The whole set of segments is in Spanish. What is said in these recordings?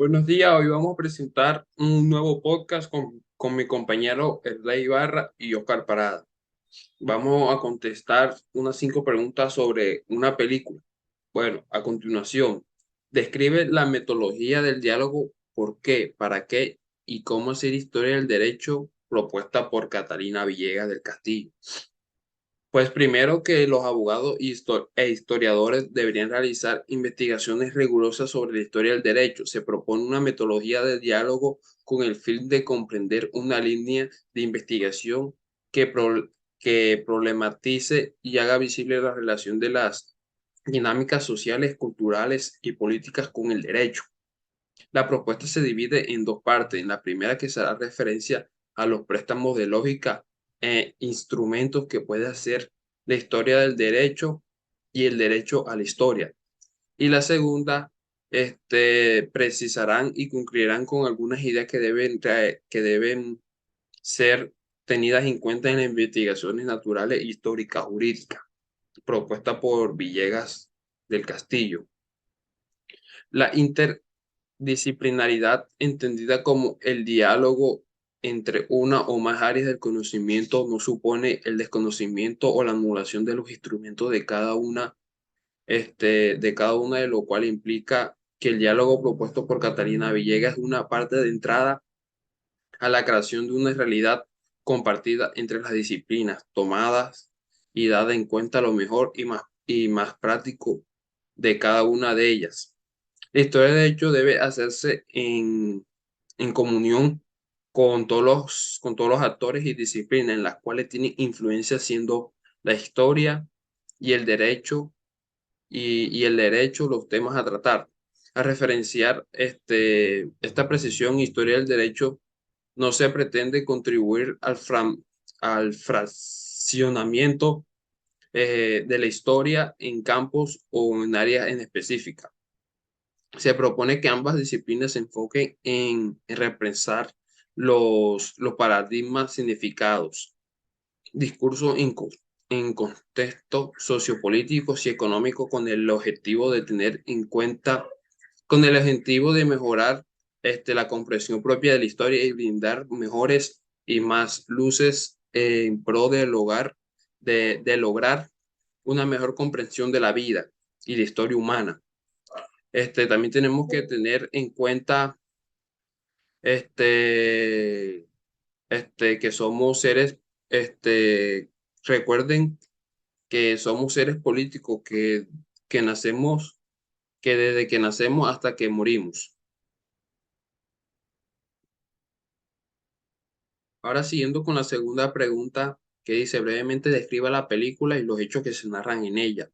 Buenos días, hoy vamos a presentar un nuevo podcast con mi compañero Erley Ibarra y Oscar Parada. Vamos a contestar unas 5 preguntas sobre una película. Bueno, a continuación, describe la metodología del diálogo, por qué, para qué y cómo hacer historia del derecho propuesta por Catalina Villegas del Castillo. Pues primero que los abogados e historiadores deberían realizar investigaciones rigurosas sobre la historia del derecho. Se propone una metodología de diálogo con el fin de comprender una línea de investigación que problematice y haga visible la relación de las dinámicas sociales, culturales y políticas con el derecho. La propuesta se divide en dos partes. En la primera, que será referencia a los préstamos de lógica e instrumentos que puede hacer la historia del derecho y el derecho a la historia. Y la segunda, precisarán y concluirán con algunas ideas que deben ser tenidas en cuenta en las investigaciones naturales, históricas, jurídicas, propuesta por Villegas del Castillo. La disciplinaridad, entendida como el diálogo entre una o más áreas del conocimiento, no supone el desconocimiento o la anulación de los instrumentos de cada una, de lo cual implica que el diálogo propuesto por Catalina Villegas es una parte de entrada a la creación de una realidad compartida entre las disciplinas, tomadas y dada en cuenta lo mejor y más práctico de cada una de ellas. La historia, de hecho, debe hacerse en comunión con todos los actores y disciplinas en las cuales tiene influencia, siendo la historia y el derecho, y el derecho los temas a tratar. A referenciar esta precisión, historia del derecho, no se pretende contribuir al fraccionamiento de la historia en campos o en áreas en específica. Se propone que ambas disciplinas se enfoquen en repensar los paradigmas significados, discursos en contextos sociopolíticos y económicos, con el objetivo de tener en cuenta, con el objetivo de mejorar la comprensión propia de la historia y brindar mejores y más luces en pro de lograr una mejor comprensión de la vida y la historia humana. También tenemos que tener en cuenta este, que somos seres, recuerden que somos seres políticos que nacemos, que desde que nacemos hasta que morimos. Ahora siguiendo con la segunda pregunta, que dice brevemente describa la película y los hechos que se narran en ella.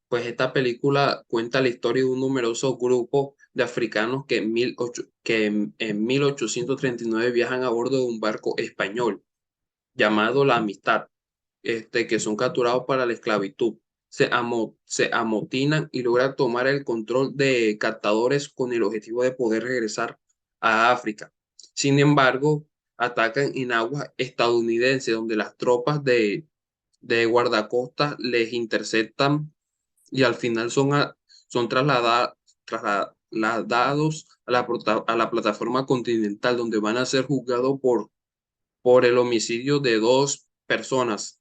Pues esta película cuenta la historia de un numeroso grupo de africanos que en 1839 viajan a bordo de un barco español llamado La Amistad, que son capturados para la esclavitud. Se amotinan y logran tomar el control de captadores con el objetivo de poder regresar a África. Sin embargo, atacan en aguas estadounidenses, donde las tropas de guardacostas les interceptan y al final son trasladados a la plataforma continental, donde van a ser juzgados por el homicidio de dos personas,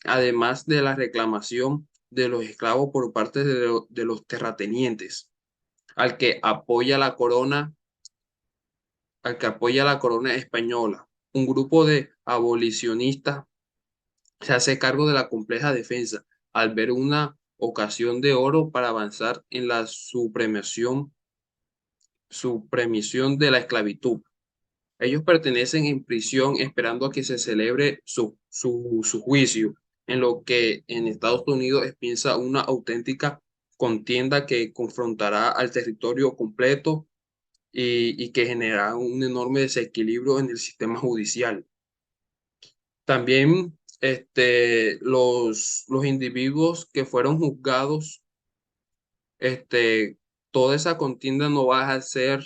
además de la reclamación de los esclavos por parte de los terratenientes, al que apoya la corona, al que apoya la corona española. Un grupo de abolicionistas se hace cargo de la compleja defensa al ver una ocasión de oro para avanzar en la supremisión de la esclavitud. Ellos pertenecen en prisión esperando a que se celebre su juicio, en lo que en Estados Unidos piensa una auténtica contienda que confrontará al territorio completo y que generará un enorme desequilibrio en el sistema judicial. También los individuos que fueron juzgados, toda esa contienda no va a ser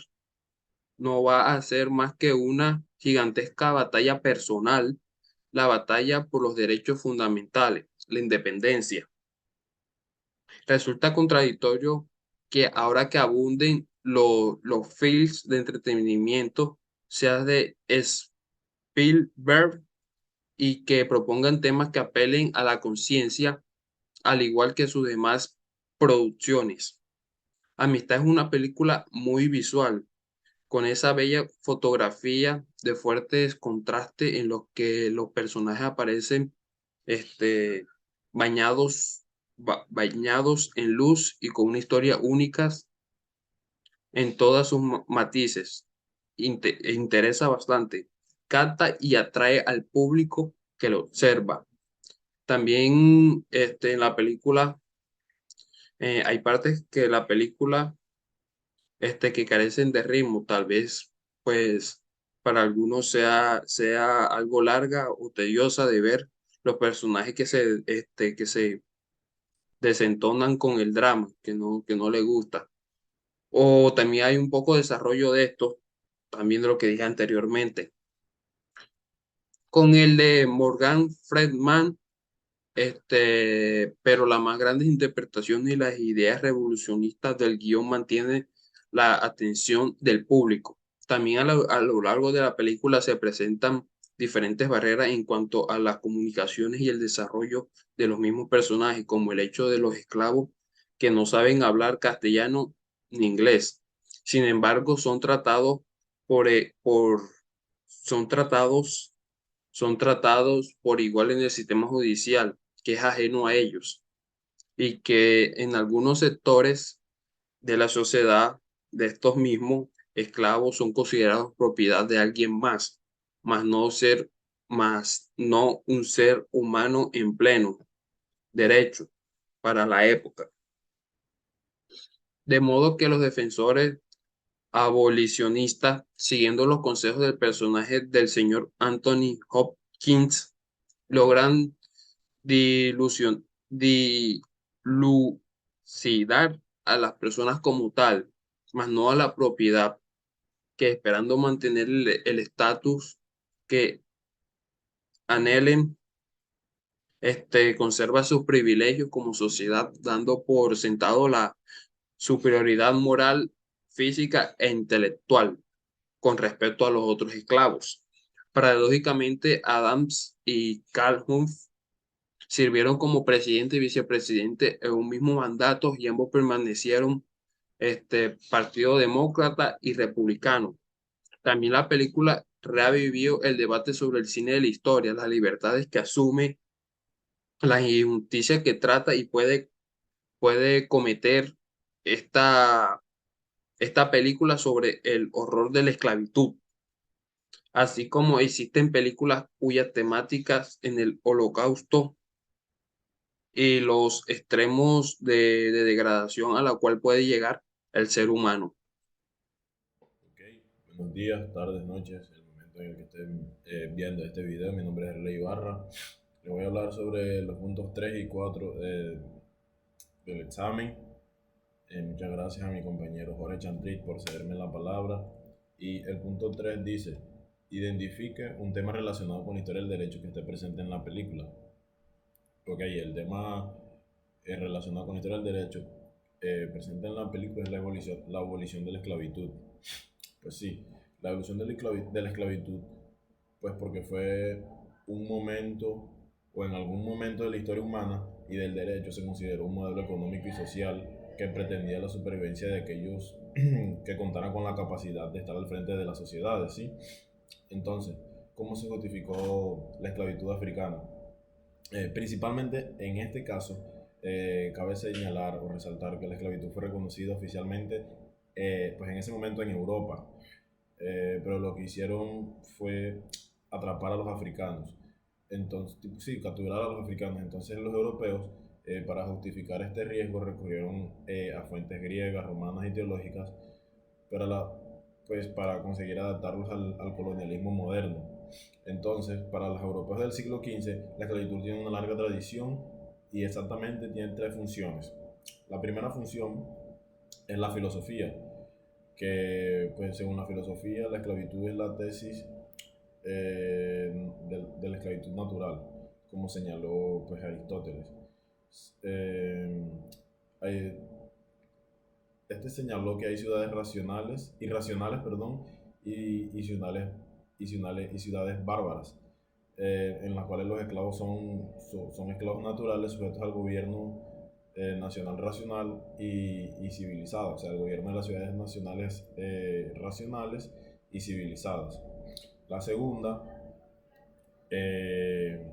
más que una gigantesca batalla personal, la batalla por los derechos fundamentales, la independencia. Resulta contradictorio que ahora que abunden los films de entretenimiento, sea de Spielberg, y que propongan temas que apelen a la conciencia, al igual que sus demás producciones. Amistad es una película muy visual, con esa bella fotografía de fuertes contrastes en los que los personajes aparecen este, bañados, bañados en luz y con una historia única en todas sus matices. Interesa bastante, capta y atrae al público que lo observa. También en la película hay partes que la película que carecen de ritmo, tal vez pues para algunos sea algo larga o tediosa de ver los personajes que se desentonan con el drama, que no le gusta. O también hay un poco de desarrollo de esto, también de lo que dije anteriormente. Con el de Morgan Freeman, pero las más grandes interpretaciones y las ideas revolucionistas del guión mantienen la atención del público. También a lo largo de la película se presentan diferentes barreras en cuanto a las comunicaciones y el desarrollo de los mismos personajes, como el hecho de los esclavos que no saben hablar castellano ni inglés. Sin embargo, por son son tratados por igual en el sistema judicial, que es ajeno a ellos, y que en algunos sectores de la sociedad de estos mismos esclavos son considerados propiedad de alguien más no un ser humano en pleno derecho para la época. De modo que los defensores abolicionistas, siguiendo los consejos del personaje del señor Anthony Hopkins, logran dilucidar a las personas como tal, mas no a la propiedad, que esperando mantener el estatus que anhelen, conserva sus privilegios como sociedad, dando por sentado la superioridad moral, física e intelectual con respecto a los otros esclavos. Paradójicamente, Adams y Calhoun sirvieron como presidente y vicepresidente en un mismo mandato y ambos permanecieron Partido Demócrata y Republicano. También la película revivió el debate sobre el cine de la historia, las libertades que asume, las injusticias que trata y puede cometer esta película sobre el horror de la esclavitud, así como existen películas cuyas temáticas en el holocausto y los extremos de degradación a la cual puede llegar el ser humano. Ok, buenos días, tardes, noches, el momento en el que estén viendo este video. Mi nombre es Rey Ibarra. Les voy a hablar sobre los puntos 3 y 4 del examen. Muchas gracias a mi compañero Jorge Chantrit por cederme la palabra. Y el punto 3 dice, identifique un tema relacionado con la historia del derecho que esté presente en la película. Ok, el tema relacionado con la historia del derecho presente en la película es la abolición de la esclavitud. Pues sí, la evolución de la esclavitud, pues porque fue un momento o en algún momento de la historia humana y del derecho se consideró un modelo económico y social que pretendía la supervivencia de aquellos que contaran con la capacidad de estar al frente de las sociedades, ¿sí? Entonces, ¿cómo se justificó la esclavitud africana? Principalmente en este caso, cabe señalar o resaltar que la esclavitud fue reconocida oficialmente pues en ese momento en Europa, pero lo que hicieron fue atrapar a los africanos. Entonces, sí, capturar a los africanos. Entonces los europeos, para justificar este riesgo, recurrieron a fuentes griegas, romanas y teológicas para, pues, para conseguir adaptarlos al colonialismo moderno. Entonces, para los europeos del siglo XV, la esclavitud tiene una larga tradición y exactamente tiene tres funciones. La primera función es la filosofía, que pues según la filosofía la esclavitud es la tesis de la esclavitud natural, como señaló pues Aristóteles. Eh, hay- Este señaló que hay ciudades irracionales, perdón, y y ciudades bárbaras, en las cuales los esclavos son esclavos naturales sujetos al gobierno nacional racional y civilizado, o sea, el gobierno de las ciudades nacionales racionales y civilizadas. La segunda eh,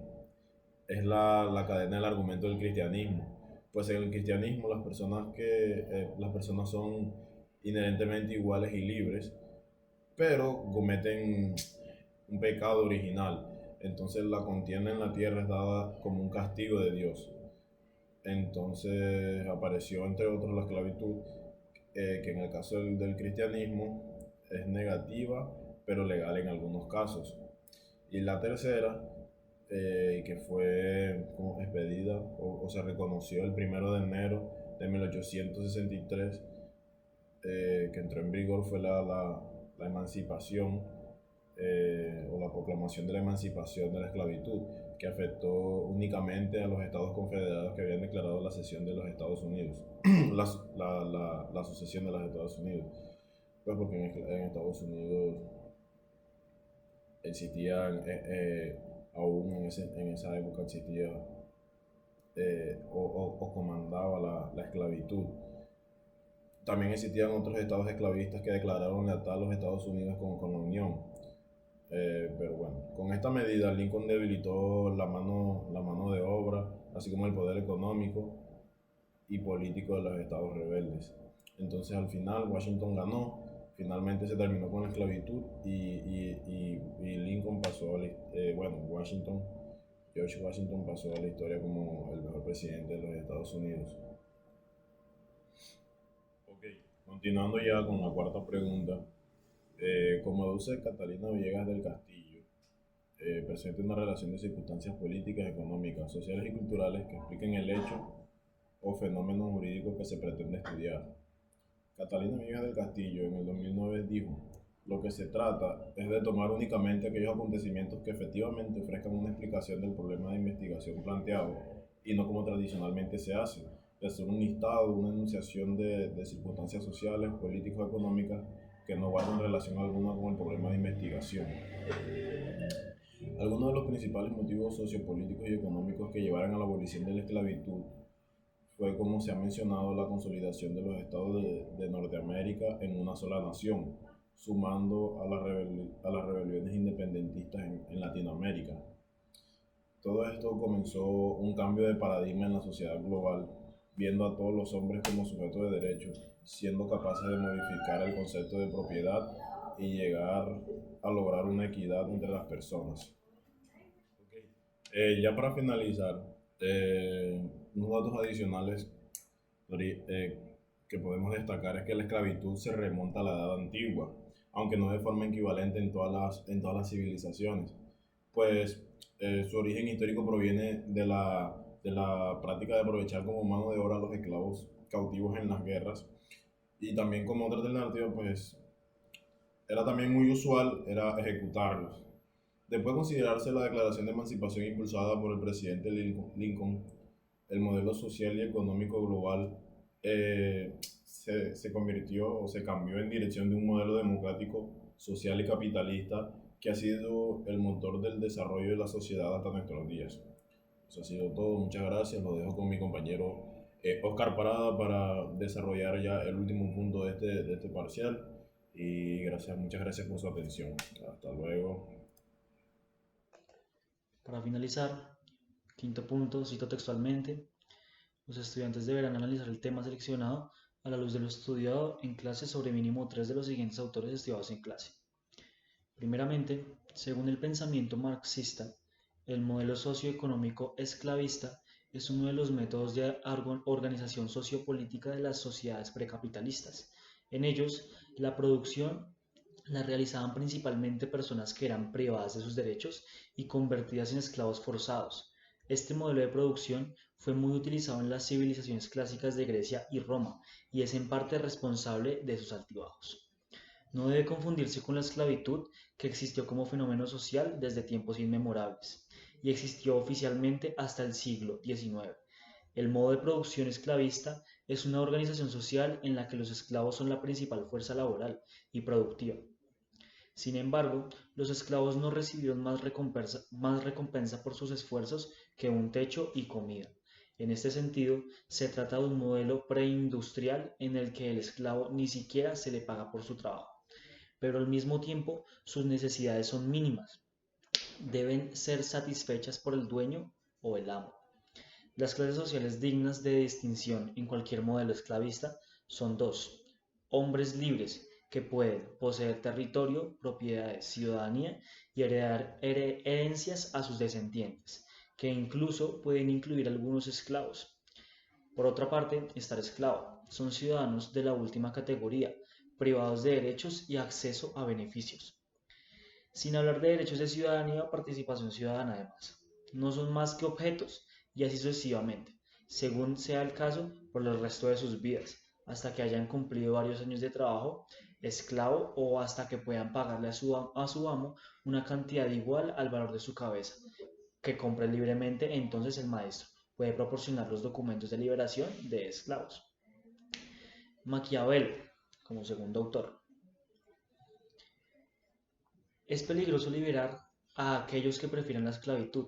es la cadena del argumento del cristianismo. Pues en el cristianismo las personas son inherentemente iguales y libres, pero cometen un pecado original. Entonces la contienda en la tierra es dada como un castigo de Dios. Entonces apareció entre otros la esclavitud, que en el caso del cristianismo es negativa, pero legal en algunos casos. Y la tercera, que fue como expedida o se reconoció el 1 de enero de 1863, que entró en vigor, fue la emancipación, o la proclamación de la emancipación de la esclavitud, que afectó únicamente a los estados confederados que habían declarado la secesión de los Estados Unidos, la sucesión de los Estados Unidos. Pues porque en Estados Unidos existían, aún en esa época existía, o comandaba la esclavitud. También existían otros estados esclavistas que declararon lealtad a los Estados Unidos con la Unión. Pero bueno, con esta medida Lincoln debilitó la mano de obra, así como el poder económico y político de los estados rebeldes. Entonces al final Washington ganó, finalmente se terminó con la esclavitud y Lincoln pasó a George Washington pasó a la historia como el mejor presidente de los Estados Unidos. Ok, continuando ya con la cuarta pregunta. Como aduce Catalina Villegas del Castillo, presenta una relación de circunstancias políticas, económicas, sociales y culturales que expliquen el hecho o fenómeno jurídico que se pretende estudiar. Catalina Villegas del Castillo en el 2009 dijo: lo que se trata es de tomar únicamente aquellos acontecimientos que efectivamente ofrezcan una explicación del problema de investigación planteado, y no como tradicionalmente se hace, de hacer un listado, una enunciación de circunstancias sociales, políticas o económicas que no guardan relación alguna con el problema de investigación. Algunos de los principales motivos sociopolíticos y económicos que llevaron a la abolición de la esclavitud fue, como se ha mencionado, la consolidación de los estados de Norteamérica en una sola nación, sumando a las rebeliones independentistas en Latinoamérica. Todo esto comenzó un cambio de paradigma en la sociedad global, viendo a todos los hombres como sujetos de derechos, siendo capaces de modificar el concepto de propiedad y llegar a lograr una equidad entre las personas. Ya para finalizar, unos datos adicionales eh, que podemos destacar es que la esclavitud se remonta a la edad antigua, aunque no de forma equivalente en todas las civilizaciones, pues su origen histórico proviene de la práctica de aprovechar como mano de obra a los esclavos cautivos en las guerras, y también como otra alternativa, pues era también muy usual era ejecutarlos. Después de considerarse la declaración de emancipación impulsada por el presidente Lincoln, el modelo social y económico global se convirtió o se cambió en dirección de un modelo democrático, social y capitalista que ha sido el motor del desarrollo de la sociedad hasta nuestros días. Eso ha sido todo, muchas gracias. Lo dejo con mi compañero Oscar Parada para desarrollar ya el último punto de este parcial. Y muchas gracias por su atención. Hasta luego. Para finalizar, quinto punto, cito textualmente: los estudiantes deberán analizar el tema seleccionado a la luz de lo estudiado en clase sobre mínimo 3 de los siguientes autores estudiados en clase. Primeramente, según el pensamiento marxista, el modelo socioeconómico esclavista es uno de los métodos de organización sociopolítica de las sociedades precapitalistas. En ellos, la producción la realizaban principalmente personas que eran privadas de sus derechos y convertidas en esclavos forzados. Este modelo de producción fue muy utilizado en las civilizaciones clásicas de Grecia y Roma y es en parte responsable de sus altibajos. No debe confundirse con la esclavitud, que existió como fenómeno social desde tiempos inmemorables y existió oficialmente hasta el siglo XIX. El modo de producción esclavista es una organización social en la que los esclavos son la principal fuerza laboral y productiva. Sin embargo, los esclavos no recibieron más recompensa por sus esfuerzos que un techo y comida. En este sentido, se trata de un modelo preindustrial en el que el esclavo ni siquiera se le paga por su trabajo, pero al mismo tiempo sus necesidades son mínimas. Deben ser satisfechas por el dueño o el amo. Las clases sociales dignas de distinción en cualquier modelo esclavista son dos: hombres libres que pueden poseer territorio, propiedades, ciudadanía y heredar herencias a sus descendientes, que incluso pueden incluir algunos esclavos. Por otra parte, estar esclavo son ciudadanos de la última categoría, privados de derechos y acceso a beneficios. Sin hablar de derechos de ciudadanía o participación ciudadana además. No son más que objetos, y así sucesivamente, según sea el caso, por el resto de sus vidas, hasta que hayan cumplido varios años de trabajo esclavo o hasta que puedan pagarle a su amo una cantidad igual al valor de su cabeza, que compre libremente. Entonces el maestro puede proporcionar los documentos de liberación de esclavos. Maquiavelo, como segundo autor. Es peligroso liberar a aquellos que prefieren la esclavitud.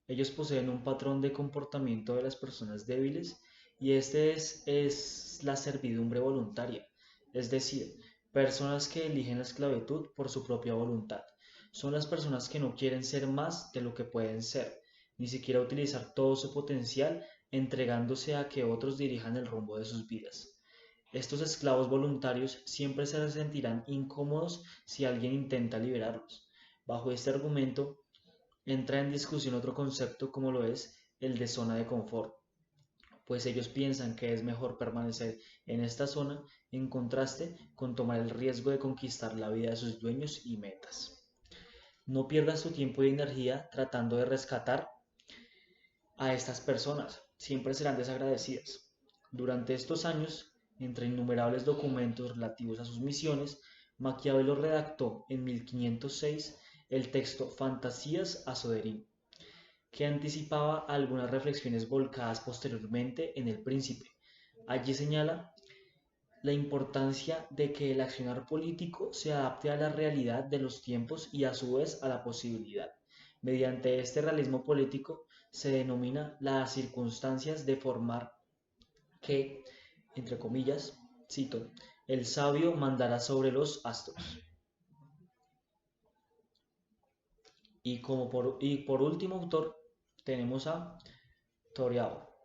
Ellos poseen un patrón de comportamiento de las personas débiles y este es la servidumbre voluntaria, es decir, personas que eligen la esclavitud por su propia voluntad. Son las personas que no quieren ser más de lo que pueden ser, ni siquiera utilizar todo su potencial, entregándose a que otros dirijan el rumbo de sus vidas. Estos esclavos voluntarios siempre se sentirán incómodos si alguien intenta liberarlos. Bajo este argumento, entra en discusión otro concepto como lo es el de zona de confort, pues ellos piensan que es mejor permanecer en esta zona en contraste con tomar el riesgo de conquistar la vida de sus dueños y metas. No pierdas tu tiempo y energía tratando de rescatar a estas personas, siempre serán desagradecidas. Durante estos años, entre innumerables documentos relativos a sus misiones, Maquiavelo redactó en 1506 el texto Fantasías a Soderín, que anticipaba algunas reflexiones volcadas posteriormente en El Príncipe. Allí señala la importancia de que el accionar político se adapte a la realidad de los tiempos y a su vez a la posibilidad. Mediante este realismo político se denomina las circunstancias de formar que, entre comillas, cito, el sabio mandará sobre los astros. Y por último autor tenemos a Toriao.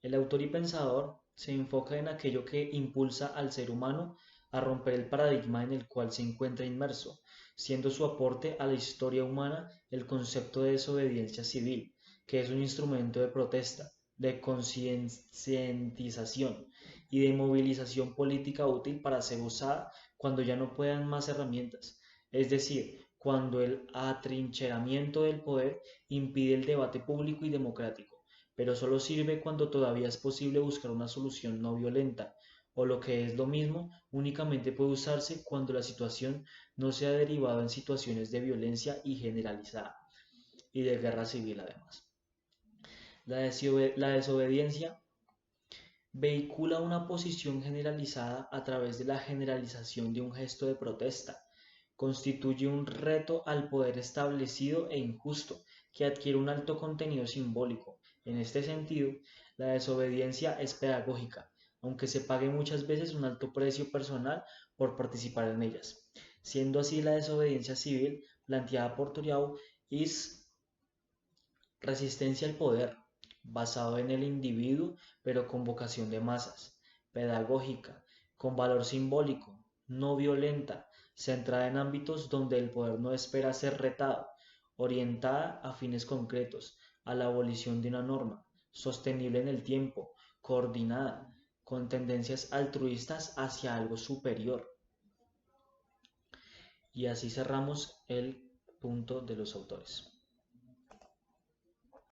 El autor y pensador se enfoca en aquello que impulsa al ser humano a romper el paradigma en el cual se encuentra inmerso, siendo su aporte a la historia humana el concepto de desobediencia civil, que es un instrumento de protesta, de concientización y de movilización política útil para ser usada cuando ya no puedan más herramientas, es decir, cuando el atrincheramiento del poder impide el debate público y democrático, pero solo sirve cuando todavía es posible buscar una solución no violenta, o lo que es lo mismo, únicamente puede usarse cuando la situación no se ha derivado en situaciones de violencia y generalizada, y de guerra civil además. La desobediencia vehicula una posición generalizada a través de la generalización de un gesto de protesta. Constituye un reto al poder establecido e injusto, que adquiere un alto contenido simbólico. En este sentido, la desobediencia es pedagógica, aunque se pague muchas veces un alto precio personal por participar en ellas. Siendo así, la desobediencia civil, planteada por Toriau, es resistencia al poder, basado en el individuo, pero con vocación de masas, pedagógica, con valor simbólico, no violenta, centrada en ámbitos donde el poder no espera ser retado, orientada a fines concretos, a la abolición de una norma, sostenible en el tiempo, coordinada, con tendencias altruistas hacia algo superior. Y así cerramos el punto de los autores.